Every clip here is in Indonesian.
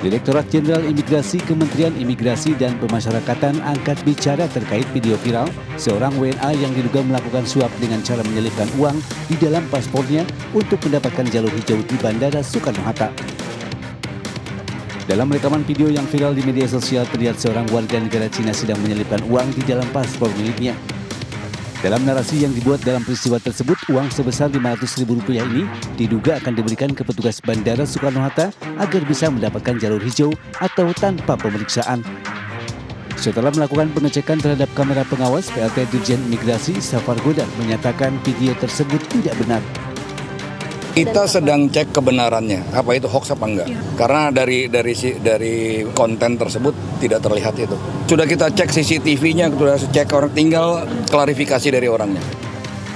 Direktorat Jenderal Imigrasi Kementerian Imigrasi dan Pemasyarakatan angkat bicara terkait video viral seorang WNA yang diduga melakukan suap dengan cara menyelipkan uang di dalam paspornya untuk mendapatkan jalur hijau di Bandara Soekarno-Hatta. Dalam rekaman video yang viral di media sosial terlihat seorang warga negara Cina sedang menyelipkan uang di dalam paspor miliknya. Dalam narasi yang dibuat dalam peristiwa tersebut, uang sebesar Rp500.000 ini diduga akan diberikan ke petugas Bandara Soekarno-Hatta agar bisa mendapatkan jalur hijau atau tanpa pemeriksaan. Setelah melakukan pengecekan terhadap kamera pengawas, PLT Dirjen Imigrasi Safar Godang menyatakan video tersebut tidak benar. Kita sedang cek kebenarannya, apa itu hoax apa enggak. Karena dari konten tersebut tidak terlihat itu. Sudah kita cek CCTV-nya, sudah cek orang, tinggal klarifikasi dari orangnya.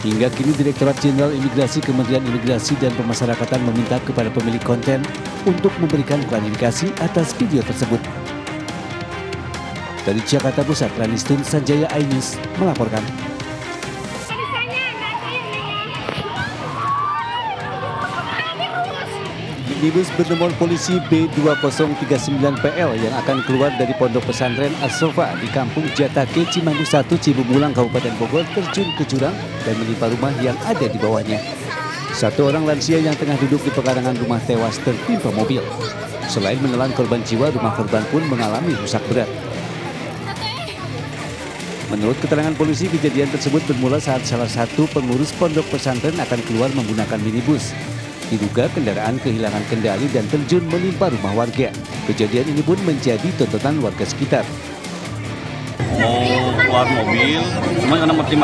Hingga kini Direktorat Jenderal Imigrasi Kementerian Imigrasi dan Pemasyarakatan meminta kepada pemilik konten untuk memberikan klarifikasi atas video tersebut. Dari Jakarta Pusat, Ranistun Sanjaya iNews melaporkan. Minibus bernomor polisi B2039PL yang akan keluar dari Pondok Pesantren As-Sofa di Kampung Jatake, Cimanggu 1, Cibumulang, Kabupaten Bogor terjun ke jurang dan menimpa rumah yang ada di bawahnya. Satu orang lansia yang tengah duduk di pekarangan rumah tewas tertimpa mobil. Selain menelan korban jiwa, rumah korban pun mengalami rusak berat. Menurut keterangan polisi, kejadian tersebut bermula saat salah satu pengurus pondok pesantren akan keluar menggunakan minibus. Diduga kendaraan kehilangan kendali dan terjun menimpa rumah warga. Kejadian ini pun menjadi tontonan warga sekitar. Mau keluar mobil, cuma karena mati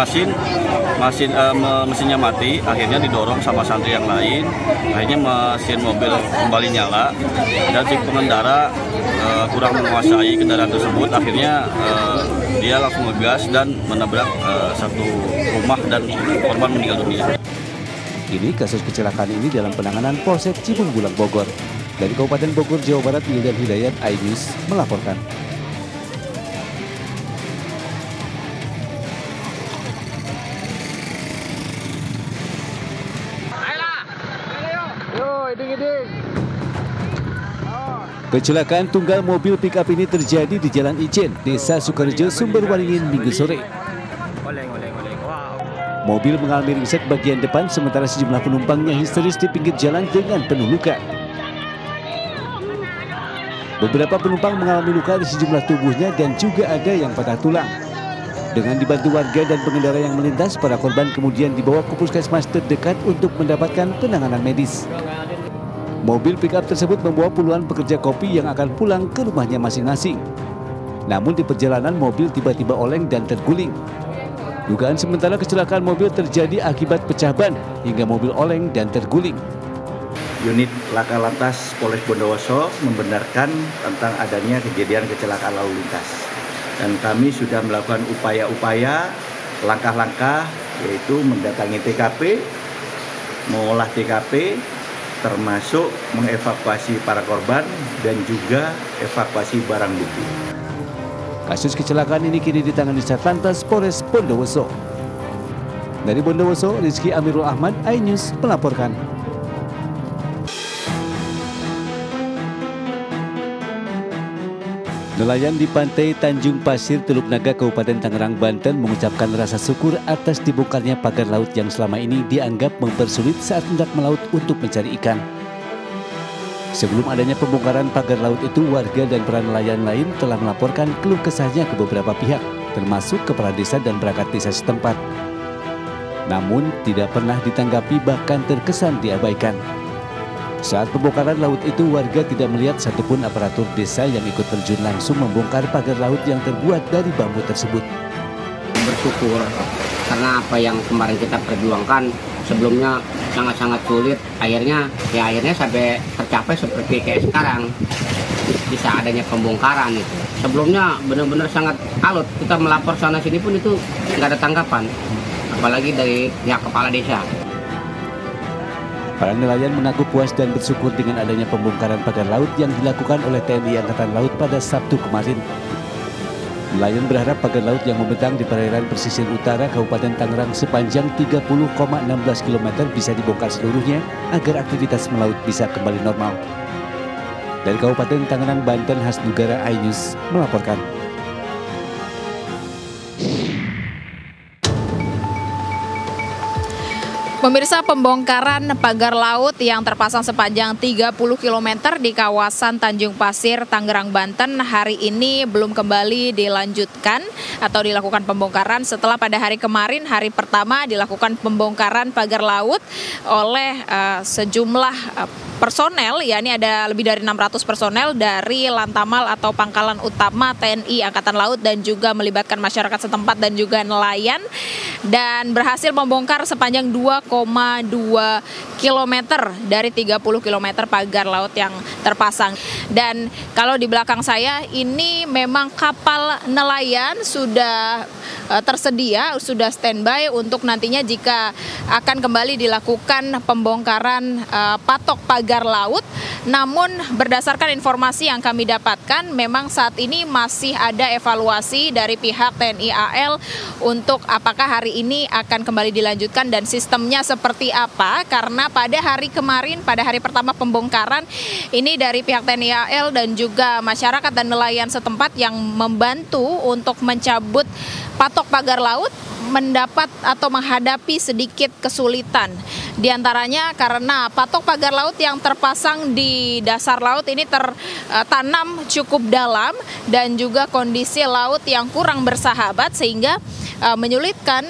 mesinnya mati, akhirnya didorong sama santri yang lain. Akhirnya mesin mobil kembali nyala dan si pengendara kurang menguasai kendaraan tersebut. Akhirnya dia langsung ngegas dan menabrak satu rumah dan korban meninggal dunia. Kini kasus kecelakaan ini dalam penanganan Polsek Cibumulang, Bogor. Dari Kabupaten Bogor, Jawa Barat, Wildan Hidayat, iNews melaporkan. Kecelakaan tunggal mobil pick-up ini terjadi di Jalan Ijen, Desa Sukorejo, Sumberwaringin, Minggu sore. Mobil mengalami ringsek bagian depan, sementara sejumlah penumpangnya histeris di pinggir jalan dengan penuh luka. Beberapa penumpang mengalami luka di sejumlah tubuhnya dan juga ada yang patah tulang. Dengan dibantu warga dan pengendara yang melintas, para korban kemudian dibawa ke puskesmas terdekat untuk mendapatkan penanganan medis. Mobil pick-up tersebut membawa puluhan pekerja kopi yang akan pulang ke rumahnya masing-masing. Namun di perjalanan mobil tiba-tiba oleng dan terguling. Dugaan sementara kecelakaan mobil terjadi akibat pecah ban hingga mobil oleng dan terguling. Unit Laka Lantas Polres Bondowoso membenarkan tentang adanya kejadian kecelakaan lalu lintas. Dan kami sudah melakukan upaya-upaya, langkah-langkah, yaitu mendatangi TKP, mengolah TKP, termasuk mengevakuasi para korban dan juga evakuasi barang bukti. Kasus kecelakaan ini kini ditangani Satlantas Polres Bondowoso. Dari Bondowoso, Rizky Amirul Ahmad, iNews melaporkan. Nelayan di pantai Tanjung Pasir, Teluk Naga, Kabupaten Tangerang, Banten mengucapkan rasa syukur atas dibongkarnya pagar laut yang selama ini dianggap mempersulit saat hendak melaut untuk mencari ikan. Sebelum adanya pembongkaran pagar laut itu, warga dan para nelayan lain telah melaporkan keluh kesahnya ke beberapa pihak, termasuk kepala desa dan perangkat desa setempat. Namun tidak pernah ditanggapi, bahkan terkesan diabaikan. Saat pembongkaran laut itu, warga tidak melihat satupun aparatur desa yang ikut terjun langsung membongkar pagar laut yang terbuat dari bambu tersebut. Bersyukur karena apa yang kemarin kita perjuangkan sebelumnya sangat-sangat sulit, akhirnya sampai tercapai seperti kayak sekarang, bisa adanya pembongkaran itu. Sebelumnya benar-benar sangat alot, kita melapor sana sini pun itu nggak ada tanggapan, apalagi dari pihak kepala desa. Para nelayan mengaku puas dan bersyukur dengan adanya pembongkaran pagar laut yang dilakukan oleh TNI Angkatan Laut pada Sabtu kemarin. Nelayan berharap pagar laut yang membentang di perairan pesisir utara Kabupaten Tangerang sepanjang 30,16 km bisa dibongkar seluruhnya agar aktivitas melaut bisa kembali normal. Dari Kabupaten Tangerang, Banten, Hasnugara iNews melaporkan. Pemirsa, pembongkaran pagar laut yang terpasang sepanjang 30 km di kawasan Tanjung Pasir, Tangerang, Banten hari ini belum kembali dilanjutkan atau dilakukan pembongkaran setelah pada hari kemarin, hari pertama dilakukan pembongkaran pagar laut oleh sejumlah personel, yakni ada lebih dari 600 personel dari Lantamal atau Pangkalan Utama TNI Angkatan Laut dan juga melibatkan masyarakat setempat dan juga nelayan, dan berhasil membongkar sepanjang 2,2 km dari 30 km pagar laut yang terpasang. Dan kalau di belakang saya ini memang kapal nelayan sudah tersedia, sudah standby untuk nantinya jika akan kembali dilakukan pembongkaran patok pagar laut. Namun berdasarkan informasi yang kami dapatkan, memang saat ini masih ada evaluasi dari pihak TNI AL untuk apakah hari ini akan kembali dilanjutkan dan sistemnya seperti apa, karena pada hari kemarin, pada hari pertama pembongkaran ini dari pihak TNI AL dan juga masyarakat dan nelayan setempat yang membantu untuk mencabut patok pagar laut mendapat atau menghadapi sedikit kesulitan. Di antaranya karena patok pagar laut yang terpasang di dasar laut ini tertanam cukup dalam dan juga kondisi laut yang kurang bersahabat sehingga menyulitkan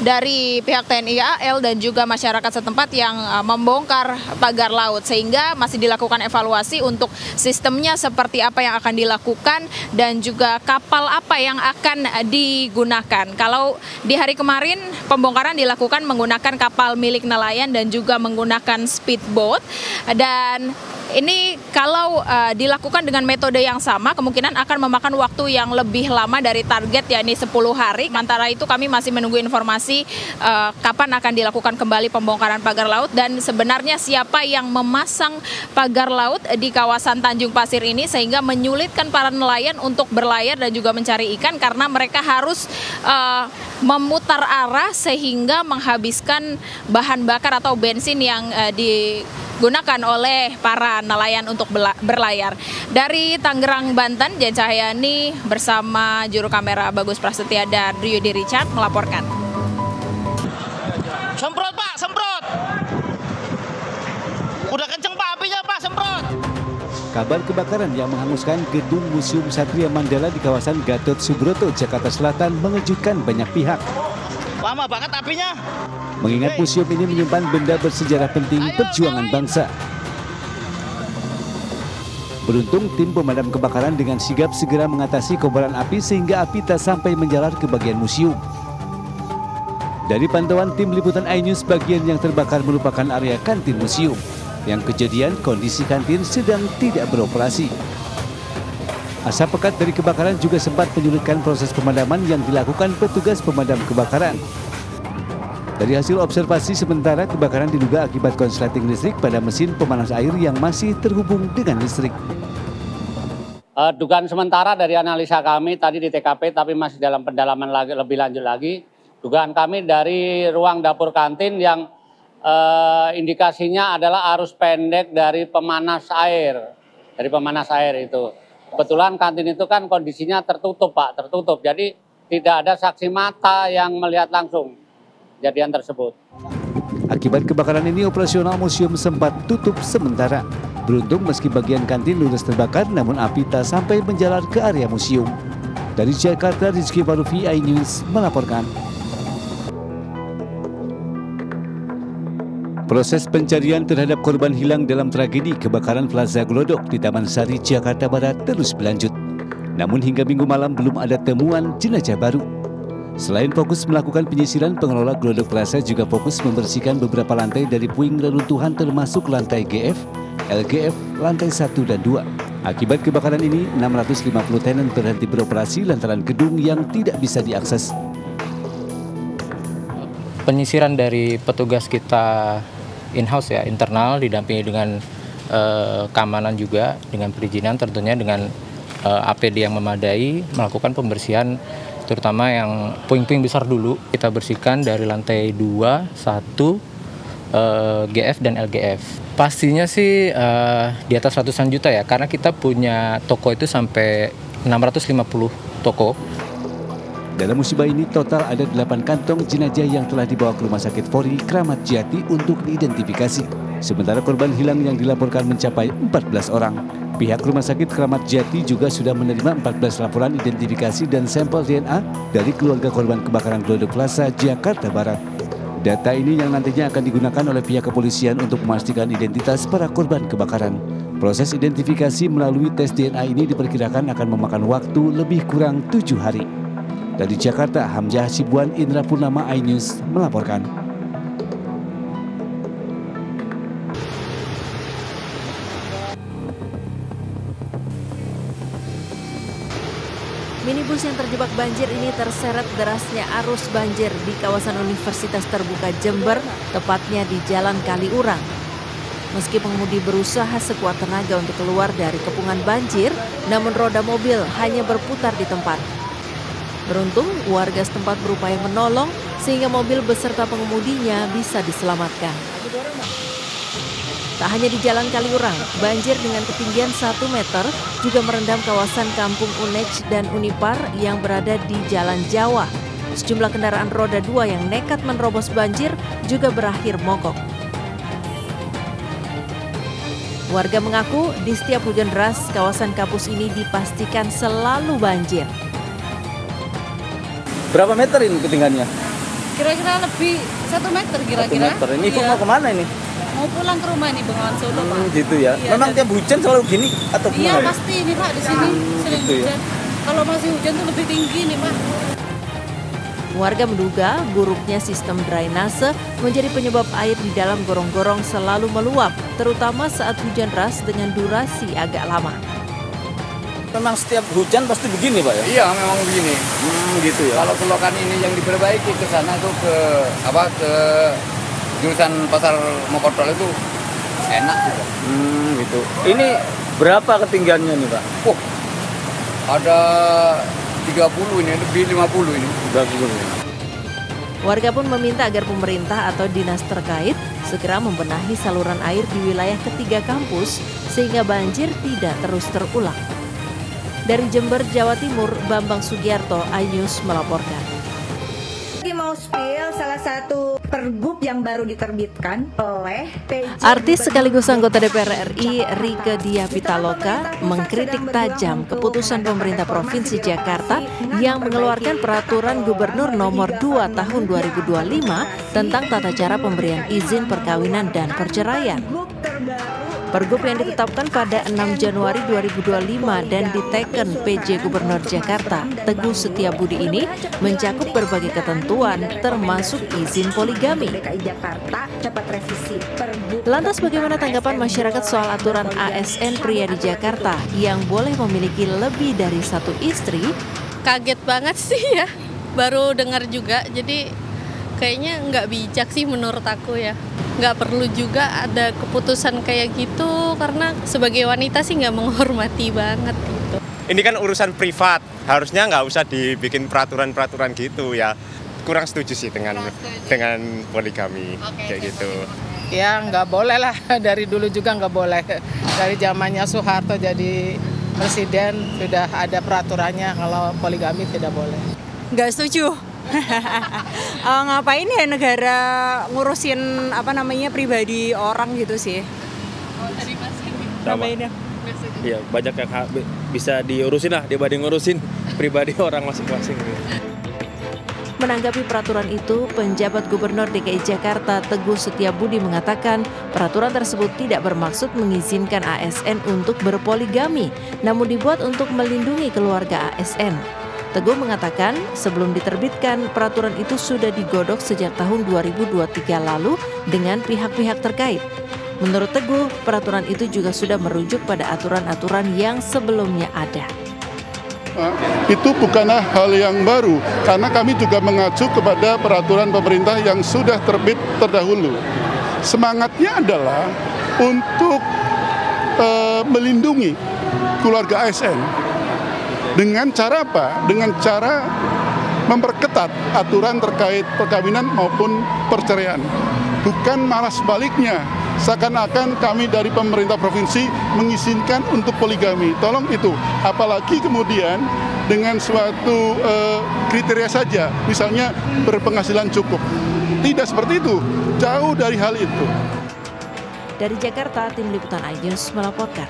dari pihak TNI AL dan juga masyarakat setempat yang membongkar pagar laut, sehingga masih dilakukan evaluasi untuk sistemnya seperti apa yang akan dilakukan dan juga kapal apa yang akan digunakan. Kalau di hari kemarin pembongkaran dilakukan menggunakan kapal milik nelayan dan juga menggunakan speedboat, dan ini kalau dilakukan dengan metode yang sama kemungkinan akan memakan waktu yang lebih lama dari target, yakni 10 hari. Sementara itu kami masih menunggu informasi kapan akan dilakukan kembali pembongkaran pagar laut dan sebenarnya siapa yang memasang pagar laut di kawasan Tanjung Pasir ini sehingga menyulitkan para nelayan untuk berlayar dan juga mencari ikan karena mereka harus memutar arah sehingga menghabiskan bahan bakar atau bensin yang digunakan oleh para nelayan untuk berlayar. Dari Tangerang, Banten, Jen Cahyani bersama juru kamera Bagus Prasetya dan Yudi Richard melaporkan. Semprot Pak, semprot. Udah kenceng Pak apinya Pak, semprot. Kabar kebakaran yang menghanguskan gedung Museum Satria Mandala di kawasan Gatot Subroto, Jakarta Selatan mengejutkan banyak pihak. Lama banget apinya. Mengingat museum ini menyimpan benda bersejarah penting perjuangan bangsa. Beruntung tim pemadam kebakaran dengan sigap segera mengatasi kobaran api sehingga api tak sampai menjalar ke bagian museum. Dari pantauan tim liputan iNews, bagian yang terbakar merupakan area kantin museum. Yang kejadian kondisi kantin sedang tidak beroperasi. Asap pekat dari kebakaran juga sempat menyulitkan proses pemadaman yang dilakukan petugas pemadam kebakaran. Dari hasil observasi sementara, kebakaran diduga akibat konsleting listrik pada mesin pemanas air yang masih terhubung dengan listrik. Dugaan sementara dari analisa kami tadi di TKP, tapi masih dalam pendalaman lebih lanjut lagi. Dugaan kami dari ruang dapur kantin yang indikasinya adalah arus pendek dari pemanas air. Dari pemanas air itu. Kebetulan kantin itu kan kondisinya tertutup Pak, tertutup. Jadi tidak ada saksi mata yang melihat langsung kejadian tersebut. Akibat kebakaran ini operasional museum sempat tutup sementara. Beruntung meski bagian kantin ludes terbakar namun api tak sampai menjalar ke area museum. Dari Jakarta, Rizky Farufi, iNews melaporkan. Proses pencarian terhadap korban hilang dalam tragedi kebakaran Plaza Glodok di Taman Sari, Jakarta Barat terus berlanjut. Namun hingga Minggu malam belum ada temuan jenazah baru. Selain fokus melakukan penyisiran, pengelola Glodok Plaza juga fokus membersihkan beberapa lantai dari puing reruntuhan termasuk lantai GF, LGF, lantai 1 dan 2. Akibat kebakaran ini, 650 tenan berhenti beroperasi lantaran gedung yang tidak bisa diakses. Penyisiran dari petugas kita in-house ya, internal, didampingi dengan keamanan juga, dengan perizinan tentunya dengan APD yang memadai, melakukan pembersihan terutama yang puing-puing besar dulu. Kita bersihkan dari lantai 2, 1, GF dan LGF. Pastinya sih di atas ratusan juta ya, karena kita punya toko itu sampai 650 toko. Dalam musibah ini total ada 8 kantong jenazah yang telah dibawa ke Rumah Sakit Polri Kramat Jati untuk diidentifikasi. Sementara korban hilang yang dilaporkan mencapai 14 orang. Pihak Rumah Sakit Kramat Jati juga sudah menerima 14 laporan identifikasi dan sampel DNA dari keluarga korban kebakaran Glodok Plaza, Jakarta Barat. Data ini yang nantinya akan digunakan oleh pihak kepolisian untuk memastikan identitas para korban kebakaran. Proses identifikasi melalui tes DNA ini diperkirakan akan memakan waktu lebih kurang 7 hari. Dari Jakarta, Hamzah Sibuan, Indra Purnama, iNews melaporkan. Minibus yang terjebak banjir ini terseret derasnya arus banjir di kawasan Universitas Terbuka Jember, tepatnya di Jalan Kaliurang. Meski pengemudi berusaha sekuat tenaga untuk keluar dari kepungan banjir, namun roda mobil hanya berputar di tempat. Beruntung, warga setempat berupaya menolong sehingga mobil beserta pengemudinya bisa diselamatkan. Tak hanya di Jalan Kaliurang, banjir dengan ketinggian 1 meter juga merendam kawasan Kampung Unej dan Unipar yang berada di Jalan Jawa. Sejumlah kendaraan roda 2 yang nekat menerobos banjir juga berakhir mogok. Warga mengaku di setiap hujan deras, kawasan kampus ini dipastikan selalu banjir. Berapa meter ini ketinggiannya? Kira-kira lebih 1 meter kira-kira. 1 meter. Ini iya. mau kemana ini? Mau pulang ke rumah nih Bengawan Solo, Pak. Gitu ya. Iya, memang tiap hujan selalu gini atau gimana? Iya, pasti ini Pak di sini sering gitu hujan. Ya? Kalau masih hujan tuh lebih tinggi nih, Pak. Warga menduga buruknya sistem drainase menjadi penyebab air di dalam gorong-gorong selalu meluap, terutama saat hujan deras dengan durasi agak lama. Memang setiap hujan pasti begini, Pak ya? Iya, memang begini. Gitu ya. Kalau selokan ini yang diperbaiki ke sana tuh ke jurusan Pasar Mokotol itu enak juga. Gitu. Ini berapa ketinggiannya nih, Pak? Ada 30 ini, lebih 50 ini. 30 ya. Warga pun meminta agar pemerintah atau dinas terkait segera membenahi saluran air di wilayah ketiga kampus sehingga banjir tidak terus terulang. Dari Jember, Jawa Timur, Bambang Sugiarto, iNews melaporkan. Mau spill salah satu pergub yang baru diterbitkan oleh PJ. Artis sekaligus anggota DPR RI Rieke Diah Pitaloka mengkritik tajam keputusan pemerintah Provinsi Jakarta yang mengeluarkan peraturan Gubernur nomor 2 tahun 2025 tentang tata cara pemberian izin perkawinan dan perceraian. Pergub yang ditetapkan pada 6 Januari 2025 dan diteken PJ Gubernur Jakarta Teguh Setiabudi ini mencakup berbagai ketentuan termasuk izin poligami. Lantas bagaimana tanggapan masyarakat soal aturan ASN pria di Jakarta yang boleh memiliki lebih dari 1 istri? Kaget banget sih ya, baru dengar juga, jadi kayaknya nggak bijak sih menurut aku ya. Nggak perlu juga ada keputusan kayak gitu, karena sebagai wanita sih nggak menghormati banget gitu. Ini kan urusan privat, harusnya nggak usah dibikin peraturan-peraturan gitu ya. Kurang setuju sih dengan poligami kayak gitu. Ya nggak boleh lah, dari dulu juga nggak boleh. Dari zamannya Soeharto jadi presiden sudah ada peraturannya kalau poligami tidak boleh. Nggak setuju. Ngapain ya negara ngurusin pribadi orang gitu sih. Sama. Iya, banyak yang bisa diurusin lah dibanding ngurusin pribadi orang masing-masing. Menanggapi peraturan itu, penjabat Gubernur DKI Jakarta Teguh Setiabudi mengatakan peraturan tersebut tidak bermaksud mengizinkan ASN untuk berpoligami, namun dibuat untuk melindungi keluarga ASN. Teguh mengatakan sebelum diterbitkan, peraturan itu sudah digodok sejak tahun 2023 lalu dengan pihak-pihak terkait. Menurut Teguh, peraturan itu juga sudah merujuk pada aturan-aturan yang sebelumnya ada. Itu bukanlah hal yang baru, karena kami juga mengacu kepada peraturan pemerintah yang sudah terbit terdahulu. Semangatnya adalah untuk melindungi keluarga ASN Dengan cara apa? Dengan cara memperketat aturan terkait perkawinan maupun perceraian. Bukan malah sebaliknya, seakan-akan kami dari pemerintah provinsi mengizinkan untuk poligami. Tolong itu, apalagi kemudian dengan suatu kriteria saja, misalnya berpenghasilan cukup. Tidak seperti itu, jauh dari hal itu. Dari Jakarta, Tim Liputan iNews melaporkan.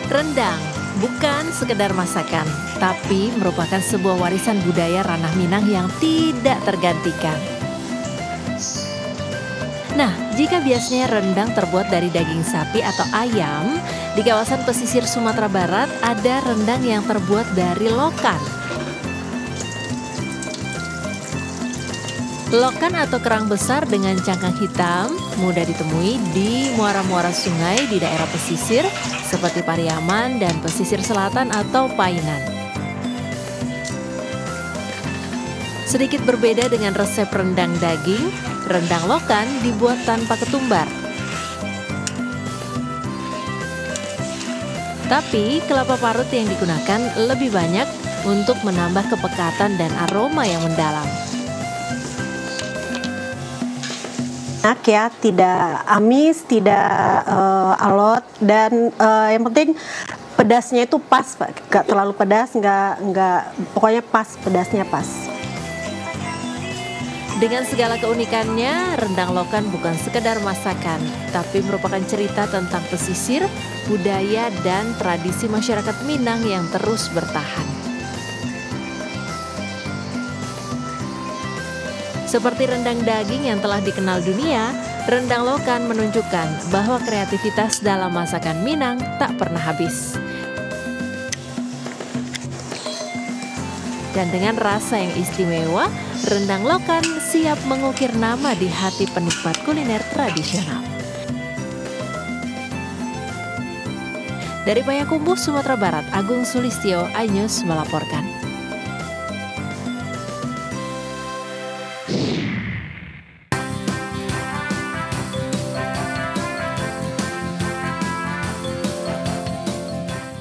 Rendang bukan sekedar masakan, tapi merupakan sebuah warisan budaya ranah Minang yang tidak tergantikan. Nah, jika biasanya rendang terbuat dari daging sapi atau ayam, di kawasan pesisir Sumatera Barat ada rendang yang terbuat dari lokan. Lokan atau kerang besar dengan cangkang hitam mudah ditemui di muara-muara sungai di daerah pesisir seperti Pariaman dan pesisir selatan atau Painan. Sedikit berbeda dengan resep rendang daging, rendang lokan dibuat tanpa ketumbar. Tapi kelapa parut yang digunakan lebih banyak untuk menambah kepekatan dan aroma yang mendalam. Ya, tidak amis, tidak alot, dan yang penting pedasnya itu pas, Pak. Nggak terlalu pedas, nggak pokoknya pas, pedasnya pas. Dengan segala keunikannya, rendang lokan bukan sekedar masakan, tapi merupakan cerita tentang pesisir, budaya, dan tradisi masyarakat Minang yang terus bertahan. Seperti rendang daging yang telah dikenal dunia, rendang lokan menunjukkan bahwa kreativitas dalam masakan Minang tak pernah habis. Dan dengan rasa yang istimewa, rendang lokan siap mengukir nama di hati penikmat kuliner tradisional. Dari Payakumbuh, Sumatera Barat, Agung Sulistyo, iNews melaporkan.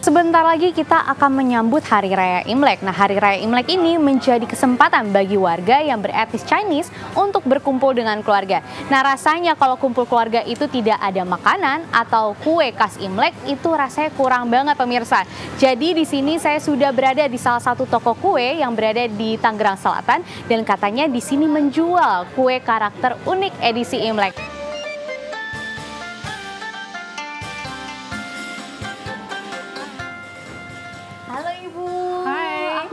Sebentar lagi kita akan menyambut Hari Raya Imlek. Nah, Hari Raya Imlek ini menjadi kesempatan bagi warga yang beretnis Chinese untuk berkumpul dengan keluarga. Nah, rasanya kalau kumpul keluarga itu tidak ada makanan atau kue khas Imlek, itu rasanya kurang banget pemirsa. Jadi di sini saya sudah berada di salah satu toko kue yang berada di Tangerang Selatan dan katanya di sini menjual kue karakter unik edisi Imlek.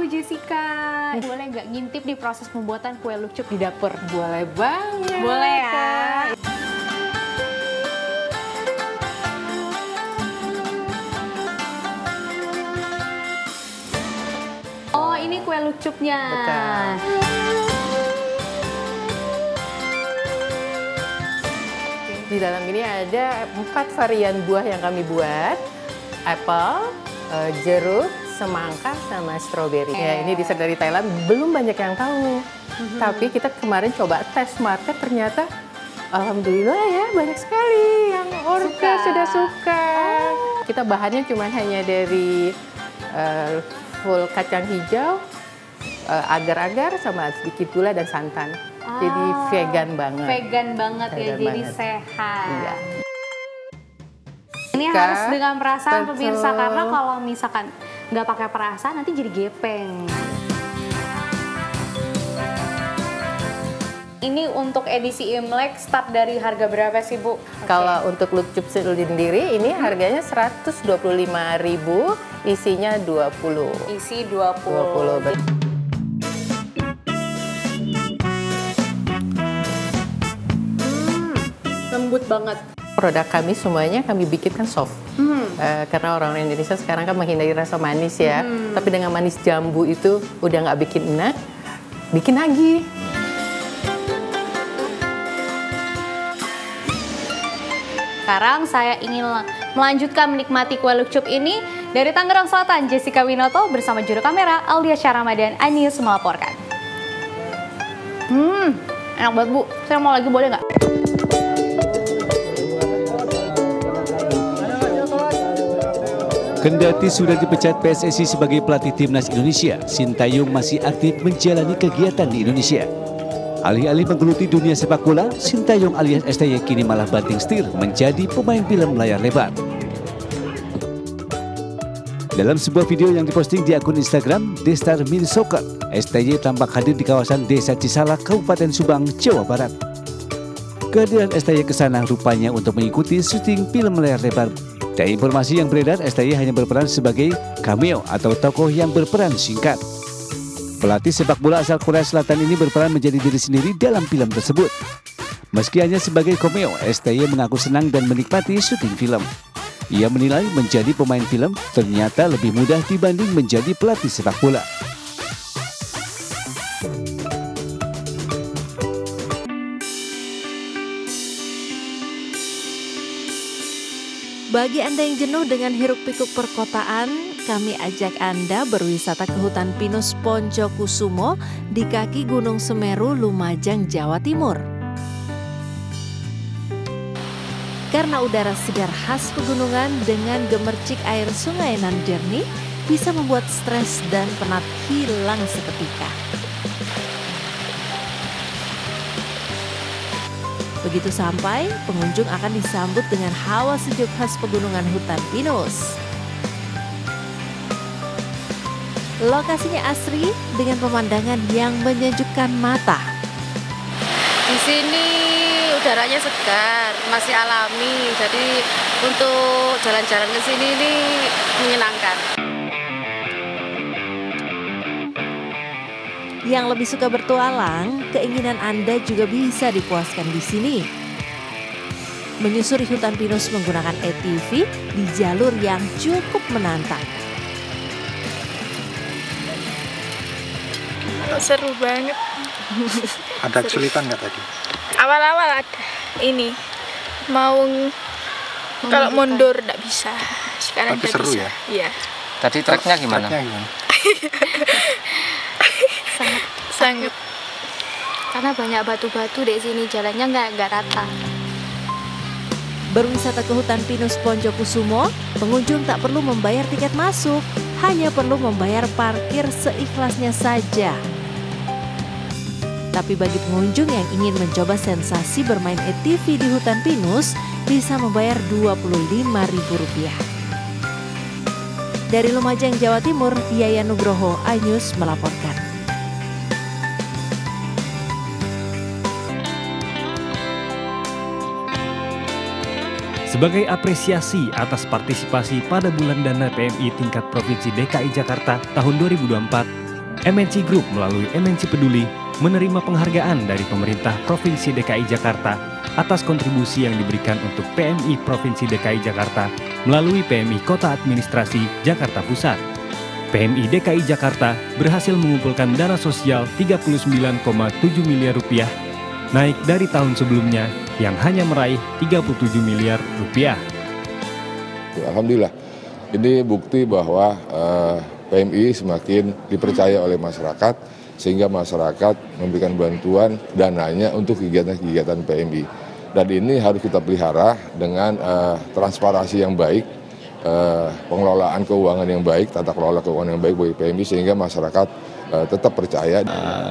Jessica, boleh nggak ngintip di proses pembuatan kue lukcuk di dapur? Boleh banget. Boleh ya. Oh, ini kue lukcuknya. Betul. Di dalam ini ada 4 varian buah yang kami buat. Apple, jeruk, semangka, sama stroberi. Ya, ini desain dari Thailand, belum banyak yang tahu. Tapi kita kemarin coba tes market, ternyata alhamdulillah ya banyak sekali yang sudah suka. Kita bahannya cuma hanya dari full kacang hijau, agar-agar, sama sedikit gula dan santan. Jadi vegan banget. Vegan banget ya, vegan jadi banget. sehat. Iya. Ini harus dengan perasaan pemirsa, karena kalau misalkan nggak pakai perasaan nanti jadi gepeng. Ini untuk edisi Imlek start dari harga berapa sih, Bu? Kalau untuk lukcuk sendiri ini harganya 125.000, isinya 20. Isi 20. Lembut banget. Produk kami semuanya kami bikinkan soft. Karena orang Indonesia sekarang kan menghindari rasa manis ya. Tapi dengan manis jambu itu udah nggak bikin enak, bikin lagi. Sekarang saya ingin melanjutkan menikmati kue lukcuk ini. Dari Tangerang Selatan, Jessica Winoto bersama juru kamera Aldia Syah Ramadan, iNews melaporkan. Enak banget, Bu. Saya mau lagi, boleh nggak? Kendati sudah dipecat PSSI sebagai pelatih timnas Indonesia, Sintayong masih aktif menjalani kegiatan di Indonesia. Alih-alih menggeluti dunia sepak bola, Sintayong alias STY kini malah banting setir menjadi pemain film layar lebar. Dalam sebuah video yang diposting di akun Instagram Destar Mini Soccer, STY tampak hadir di kawasan Desa Cisalak, Kabupaten Subang, Jawa Barat. Kehadiran STY ke sana rupanya untuk mengikuti syuting film layar lebar. Dari informasi yang beredar, STY hanya berperan sebagai cameo atau tokoh yang berperan singkat. Pelatih sepak bola asal Korea Selatan ini berperan menjadi diri sendiri dalam film tersebut. Meski hanya sebagai cameo, STY mengaku senang dan menikmati syuting film. Ia menilai menjadi pemain film ternyata lebih mudah dibanding menjadi pelatih sepak bola. Bagi Anda yang jenuh dengan hiruk-pikuk perkotaan, kami ajak Anda berwisata ke hutan pinus Poncokusumo di kaki Gunung Semeru, Lumajang, Jawa Timur. Karena udara segar khas pegunungan dengan gemercik air sungai nan jernih bisa membuat stres dan penat hilang seketika. Begitu sampai, pengunjung akan disambut dengan hawa sejuk khas pegunungan hutan pinus. Lokasinya asri dengan pemandangan yang menyejukkan mata. Di sini udaranya segar, masih alami, jadi untuk jalan-jalan ke sini ini menyenangkan. Yang lebih suka bertualang, keinginan Anda juga bisa dipuaskan di sini. Menyusuri hutan pinus menggunakan ATV di jalur yang cukup menantang. Seru banget. Ada kesulitan nggak tadi? Awal-awal ada. Ini mau kalau mundur nggak bisa. Sekarang tapi seru bisa. Ya? Iya. Tadi treknya gimana? Sangat. Karena banyak batu-batu di sini, jalannya nggak rata. Berwisata ke hutan pinus Poncokusumo, pengunjung tak perlu membayar tiket masuk, hanya perlu membayar parkir seikhlasnya saja. Tapi bagi pengunjung yang ingin mencoba sensasi bermain ATV di hutan pinus, bisa membayar Rp25.000. Dari Lumajang, Jawa Timur, Yaya Nugroho, iNews melaporkan. Sebagai apresiasi atas partisipasi pada bulan dana PMI tingkat Provinsi DKI Jakarta tahun 2024, MNC Group melalui MNC Peduli menerima penghargaan dari pemerintah Provinsi DKI Jakarta atas kontribusi yang diberikan untuk PMI Provinsi DKI Jakarta melalui PMI Kota Administrasi Jakarta Pusat. PMI DKI Jakarta berhasil mengumpulkan dana sosial Rp39,7 miliar, naik dari tahun sebelumnya yang hanya meraih Rp37 miliar. Alhamdulillah, ini bukti bahwa PMI semakin dipercaya oleh masyarakat, sehingga masyarakat memberikan bantuan dananya untuk kegiatan-kegiatan PMI. Dan ini harus kita pelihara dengan transparansi yang baik, pengelolaan keuangan yang baik, tata kelola keuangan yang baik bagi PMI, sehingga masyarakat tetap percaya.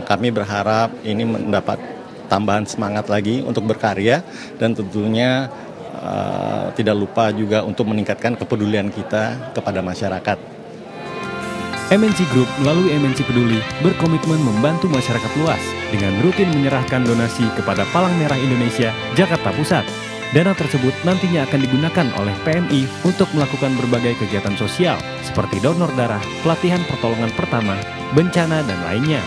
Kami berharap ini mendapat tambahan semangat lagi untuk berkarya, dan tentunya tidak lupa juga untuk meningkatkan kepedulian kita kepada masyarakat. MNC Group melalui MNC Peduli berkomitmen membantu masyarakat luas dengan rutin menyerahkan donasi kepada Palang Merah Indonesia Jakarta Pusat. Dana tersebut nantinya akan digunakan oleh PMI untuk melakukan berbagai kegiatan sosial seperti donor darah, pelatihan pertolongan pertama, bencana, dan lainnya.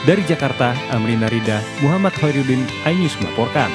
Dari Jakarta, Amrina Rida, Muhammad Khairuddin, iNews melaporkan.